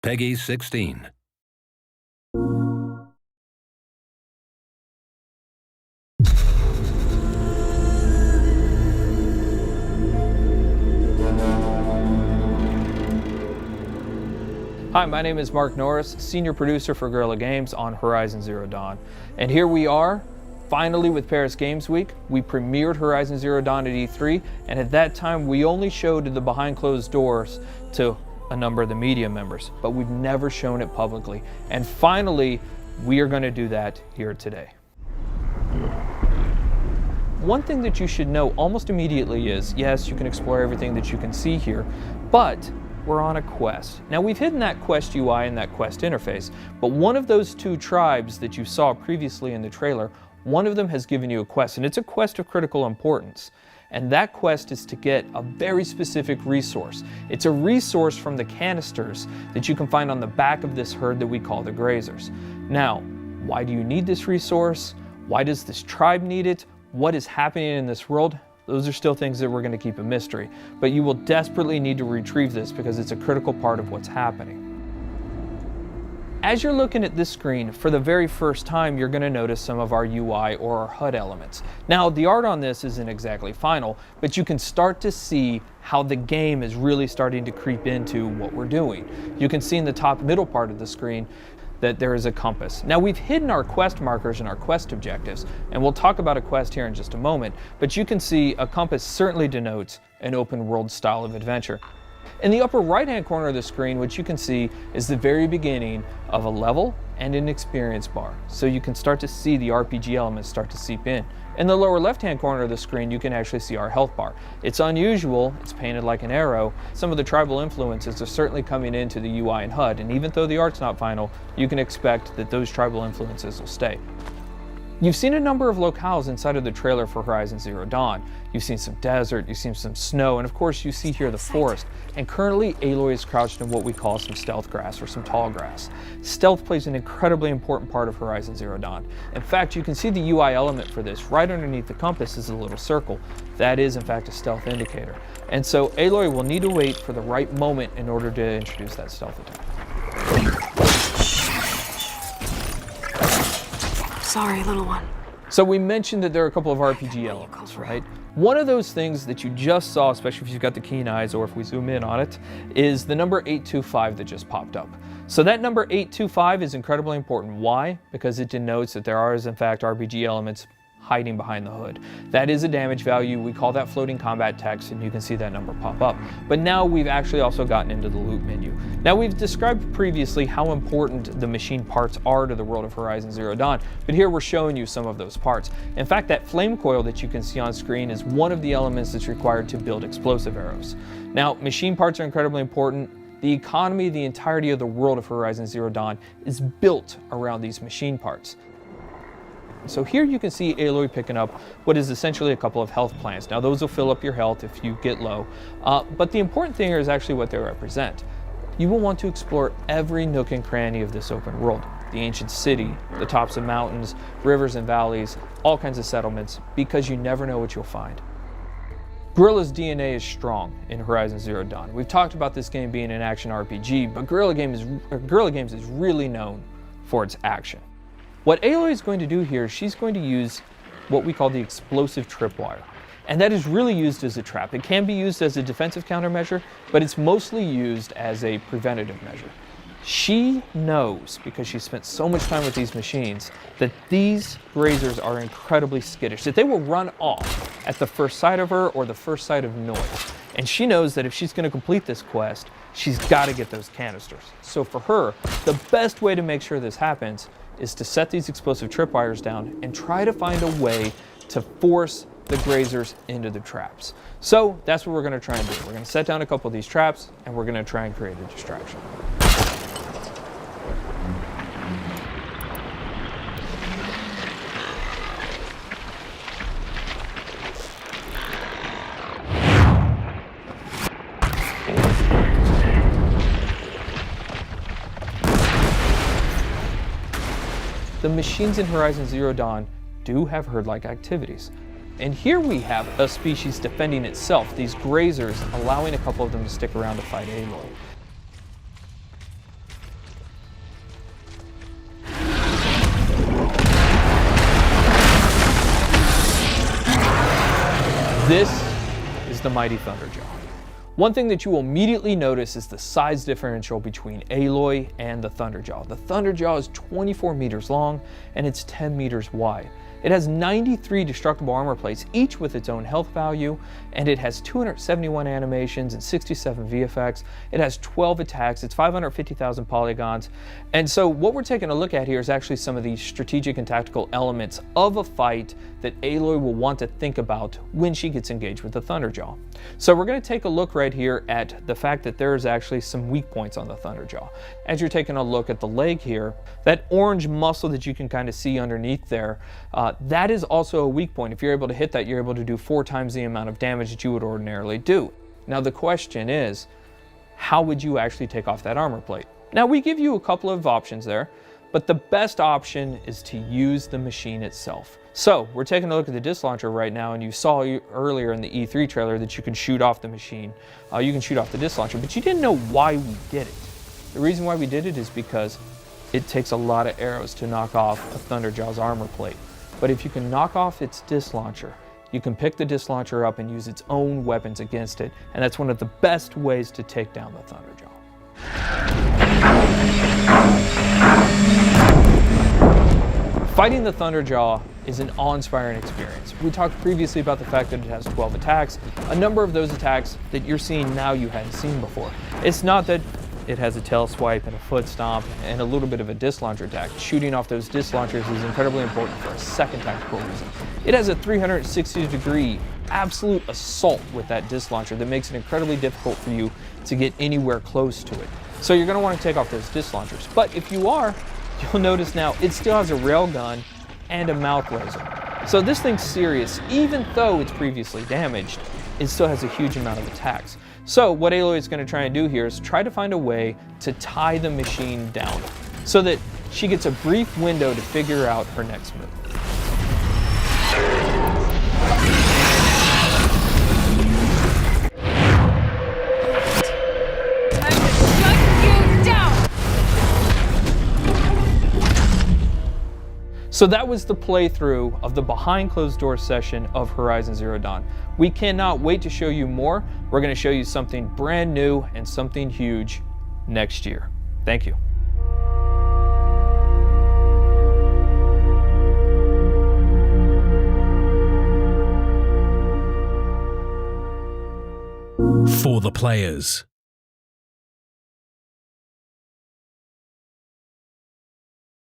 Peggy 16. Hi, my name is Mark Norris, Senior Producer for Guerrilla Games on Horizon Zero Dawn. And here we are, finally with Paris Games Week. We premiered Horizon Zero Dawn at E3, and at that time we only showed the behind closed doors to a number of the media members, but we've never shown it publicly. And finally, we are going to do that here today. One thing that you should know almost immediately is, yes, you can explore everything that you can see here, but we're on a quest. Now, we've hidden that quest UI and that quest interface, but one of those two tribes that you saw previously in the trailer, one of them has given you a quest, and it's a quest of critical importance. And that quest is to get a very specific resource. It's a resource from the canisters that you can find on the back of this herd that we call the Grazers. Now, why do you need this resource? Why does this tribe need it? What is happening in this world? Those are still things that we're going to keep a mystery, but you will desperately need to retrieve this because it's a critical part of what's happening. As you're looking at this screen, for the very first time, you're going to notice some of our UI or our HUD elements. Now, the art on this isn't exactly final, but you can start to see how the game is really starting to creep into what we're doing. You can see in the top middle part of the screen that there is a compass. Now, we've hidden our quest markers and our quest objectives, and we'll talk about a quest here in just a moment, but you can see a compass certainly denotes an open world style of adventure. In the upper right hand corner of the screen, what you can see is the very beginning of a level and an experience bar, so you can start to see the RPG elements start to seep in. In the lower left hand corner of the screen, you can actually see our health bar. It's unusual, it's painted like an arrow. Some of the tribal influences are certainly coming into the UI and HUD, and even though the art's not final, you can expect that those tribal influences will stay. You've seen a number of locales inside of the trailer for Horizon Zero Dawn. You've seen some desert, you've seen some snow, and of course you see here the forest. And currently Aloy is crouched in what we call some stealth grass or some tall grass. Stealth plays an incredibly important part of Horizon Zero Dawn. In fact, you can see the UI element for this. Right underneath the compass is a little circle. That is in fact a stealth indicator. And so Aloy will need to wait for the right moment in order to introduce that stealth attack. Sorry, little one. So we mentioned that there are a couple of RPG elements, right? One of those things that you just saw, especially if you've got the keen eyes or if we zoom in on it, is the number 825 that just popped up. So that number 825 is incredibly important. Why? Because it denotes that there are, in fact, RPG elements hiding behind the hood. That is a damage value. We call that floating combat text, and you can see that number pop up. But now we've actually also gotten into the loot menu. Now, we've described previously how important the machine parts are to the world of Horizon Zero Dawn, but here we're showing you some of those parts. In fact, that flame coil that you can see on screen is one of the elements that's required to build explosive arrows. Now, machine parts are incredibly important. The economy, the entirety of the world of Horizon Zero Dawn is built around these machine parts. So here you can see Aloy picking up what is essentially a couple of health plants. Now, those will fill up your health if you get low, but the important thing here is actually what they represent. You will want to explore every nook and cranny of this open world. The ancient city, the tops of mountains, rivers and valleys, all kinds of settlements, because you never know what you'll find. Guerrilla's DNA is strong in Horizon Zero Dawn. We've talked about this game being an action RPG, but Guerrilla Games is really known for its action. What Aloy is going to do here, she's going to use what we call the explosive tripwire. And that is really used as a trap. It can be used as a defensive countermeasure, but it's mostly used as a preventative measure. She knows, because she spent so much time with these machines, that these Grazers are incredibly skittish, that they will run off at the first sight of her or the first sight of noise. And she knows that if she's going to complete this quest, she's got to get those canisters. So for her, the best way to make sure this happens is to set these explosive tripwires down and try to find a way to force the Grazers into the traps. So that's what we're going to try and do. We're going to set down a couple of these traps, and we're going to try and create a distraction. The machines in Horizon Zero Dawn do have herd-like activities. And here we have a species defending itself, these Grazers, allowing a couple of them to stick around to fight Aloy. This is the mighty Thunderjaw. One thing that you will immediately notice is the size differential between Aloy and the Thunderjaw. The Thunderjaw is 24 meters long and it's 10 meters wide. It has 93 destructible armor plates, each with its own health value, and it has 271 animations and 67 VFX. It has 12 attacks, it's 550,000 polygons. And so what we're taking a look at here is actually some of the strategic and tactical elements of a fight that Aloy will want to think about when she gets engaged with the Thunderjaw. So we're going to take a look right here at the fact that there is actually some weak points on the Thunderjaw. As you're taking a look at the leg here, that orange muscle that you can kind of see underneath there, that is also a weak point. If you're able to hit that, you're able to do 4 times the amount of damage that you would ordinarily do. Now the question is, how would you actually take off that armor plate? Now we give you a couple of options there, but the best option is to use the machine itself. So we're taking a look at the disc launcher right now, and you saw earlier in the E3 trailer that you can shoot off the machine. You can shoot off the disc launcher, but you didn't know why we did it. The reason why we did it is because it takes a lot of arrows to knock off a Thunderjaw's armor plate. But if you can knock off its disc launcher, you can pick the disc launcher up and use its own weapons against it, and that's one of the best ways to take down the Thunderjaw. Fighting the Thunderjaw is an awe-inspiring experience. We talked previously about the fact that it has 12 attacks. A number of those attacks that you're seeing now you hadn't seen before. It's not that it has a tail swipe and a foot stomp and a little bit of a disc launcher attack. Shooting off those disc launchers is incredibly important for a second tactical reason. It has a 360-degree absolute assault with that disc launcher that makes it incredibly difficult for you to get anywhere close to it. So you're going to want to take off those disc launchers. But if you are, you'll notice now it still has a railgun and a mouth laser. So this thing's serious. Even though it's previously damaged, it still has a huge amount of attacks. So what Aloy is going to try and do here is try to find a way to tie the machine down so that she gets a brief window to figure out her next move. So that was the playthrough of the behind closed door session of Horizon Zero Dawn. We cannot wait to show you more. We're going to show you something brand new and something huge next year. Thank you. For the players.